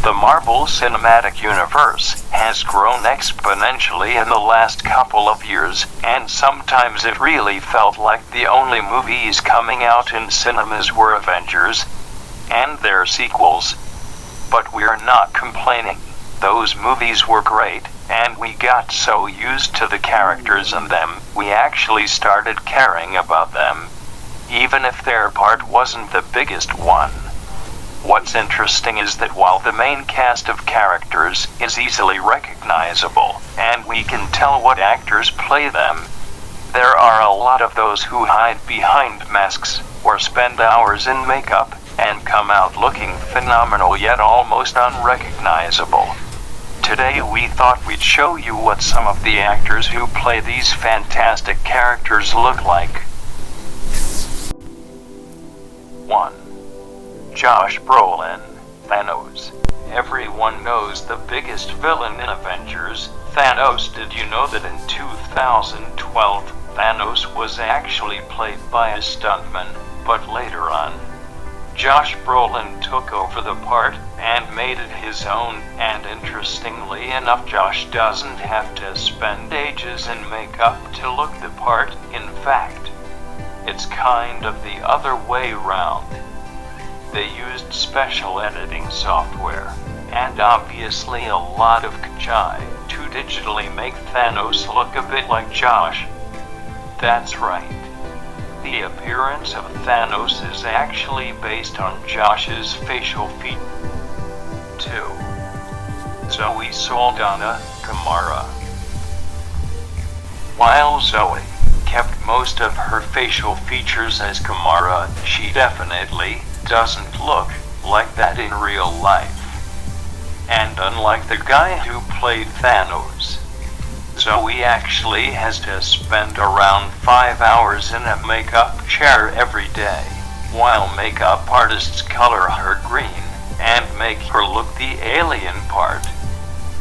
The Marvel Cinematic Universe has grown exponentially in the last couple of years, and sometimes it really felt like the only movies coming out in cinemas were Avengers and their sequels. But we're not complaining. Those movies were great, and we got so used to the characters in them, we actually started caring about them, even if their part wasn't the biggest one. What's interesting is that while the main cast of characters is easily recognizable, and we can tell what actors play them, there are a lot of those who hide behind masks, or spend hours in makeup, and come out looking phenomenal yet almost unrecognizable. Today we thought we'd show you what some of the actors who play these fantastic characters look like. 1. Josh Brolin, Thanos. Everyone knows the biggest villain in Avengers, Thanos. Did you know that in 2012, Thanos was actually played by a stuntman, but later on, Josh Brolin took over the part and made it his own, and interestingly enough, Josh doesn't have to spend ages in makeup to look the part. In fact, it's kind of the other way round. They used special editing software, and obviously a lot of CGI, to digitally make Thanos look a bit like Josh. That's right. The appearance of Thanos is actually based on Josh's facial features. 2. Zoe Saldana, Gamora. While Zoe kept most of her facial features as Gamora, she definitely doesn't look like that in real life. And unlike the guy who played Thanos, Zoe actually has to spend around 5 hours in a makeup chair every day, while makeup artists color her green and make her look the alien part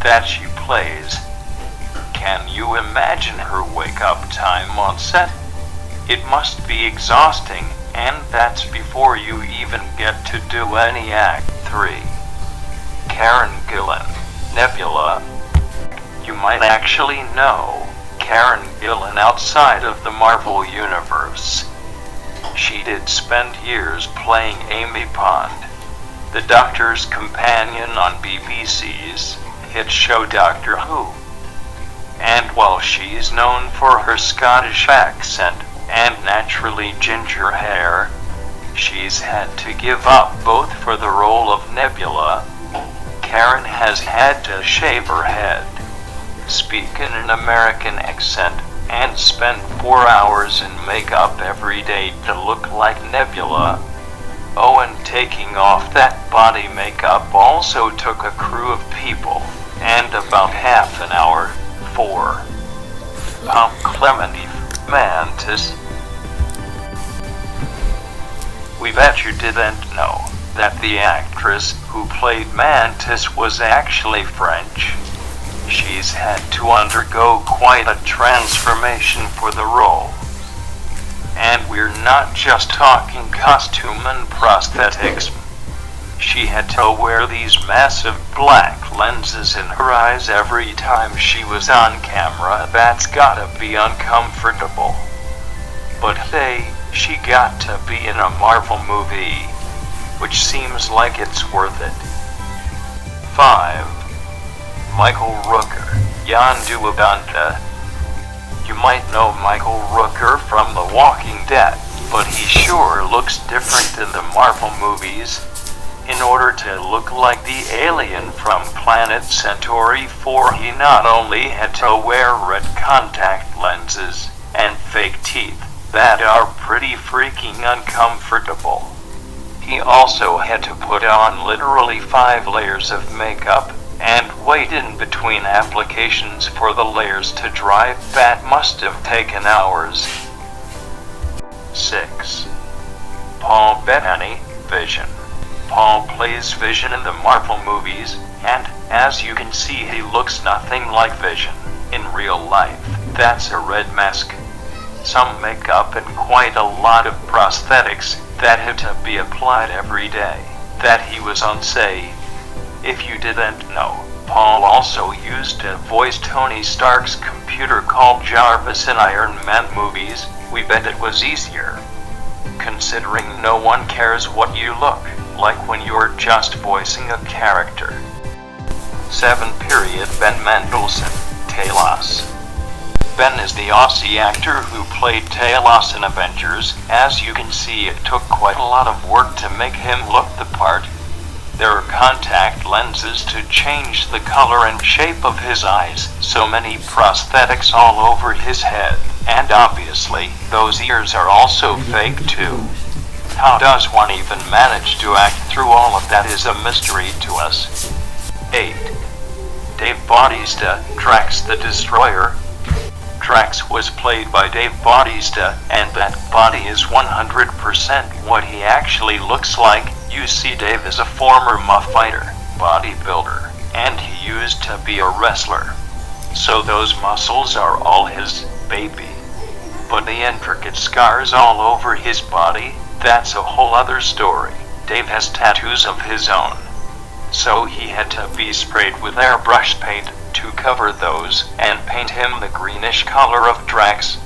that she plays. Can you imagine her wake-up time on set? It must be exhausting, and that's before you even get to do any act. 3. Karen Gillan, Nebula. You might actually know Karen Gillan outside of the Marvel Universe. She did spend years playing Amy Pond, the Doctor's companion on BBC's hit show Doctor Who. And while she's known for her Scottish accent and naturally ginger hair, she's had to give up both for the role of Nebula. Karen has had to shave her head, speak in an American accent, and spend 4 hours in makeup every day to look like Nebula. Oh, and taking off that body makeup also took a crew of people, and about half an hour. 4. Clementi Mantis. We bet you didn't know that the actress who played Mantis was actually French. She's had to undergo quite a transformation for the role. And we're not just talking costume and prosthetics. She had to wear these massive black lenses in her eyes every time she was on camera. That's gotta be uncomfortable. But hey, she got to be in a Marvel movie, which seems like it's worth it. 5. Michael Rooker, Yondu Abanda. You might know Michael Rooker from The Walking Dead, but he sure looks different in the Marvel movies. In order to look like the alien from Planet Centauri 4, he not only had to wear red contact lenses and fake teeth that are pretty freaking uncomfortable. He also had to put on literally 5 layers of makeup and wait in between applications for the layers to dry. That must have taken hours. 6. Paul Bettany, Vision. Paul plays Vision in the Marvel movies, and as you can see, he looks nothing like Vision in real life. That's a red mask, some makeup, and quite a lot of prosthetics that had to be applied every day that he was on set. If you didn't know, Paul also used to voice Tony Stark's computer called Jarvis in Iron Man movies. We bet it was easier, considering no one cares what you look like when you're just voicing a character. 7. Ben Mendelsohn, Talos. Ben is the Aussie actor who played Talos in Avengers. As you can see, it took quite a lot of work to make him look the part. There are contact lenses to change the color and shape of his eyes, so many prosthetics all over his head, and obviously, those ears are also fake too. How does one even manage to act through all of that is a mystery to us. 8. Dave Bautista, Drax the Destroyer. Drax was played by Dave Bautista, and that body is 100% what he actually looks like. You see, Dave is a former muff fighter, bodybuilder, and he used to be a wrestler. So those muscles are all his baby. But the intricate scars all over his body, that's a whole other story. Dave has tattoos of his own, so he had to be sprayed with airbrush paint to cover those and paint him the greenish color of Drax.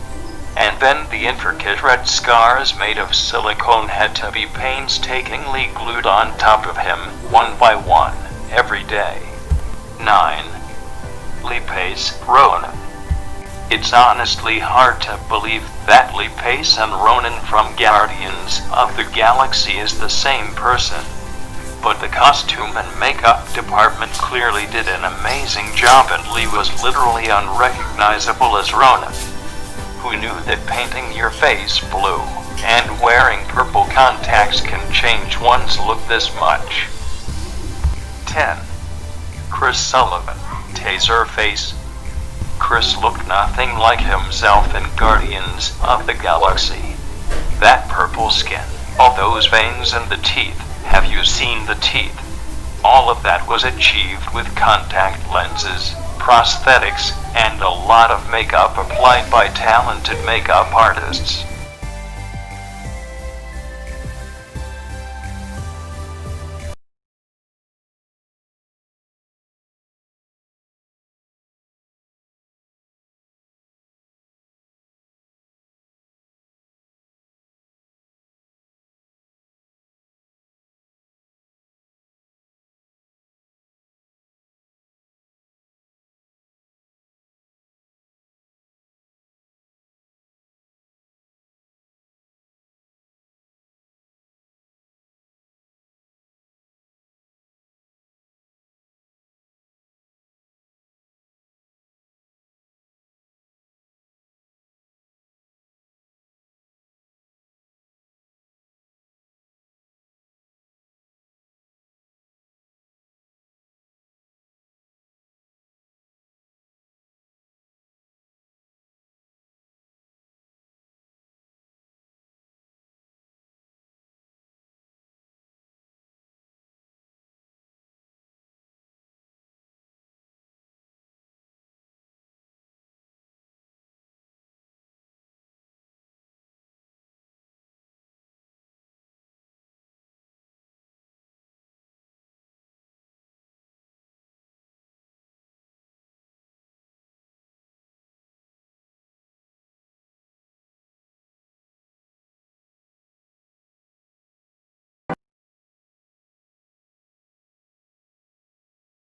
And then the intricate red scars made of silicone had to be painstakingly glued on top of him, one by one, every day. 9. Lee Pace, Ronan. It's honestly hard to believe that Lee Pace and Ronan from Guardians of the Galaxy is the same person. But the costume and makeup department clearly did an amazing job, and Lee was literally unrecognizable as Ronan. Who knew that painting your face blue and wearing purple contacts can change one's look this much? 10. Chris Sullivan, Taserface. Chris looked nothing like himself in Guardians of the Galaxy. That purple skin, all those veins and the teeth. Have you seen the teeth? All of that was achieved with contact lenses, prosthetics, and a lot of makeup applied by talented makeup artists.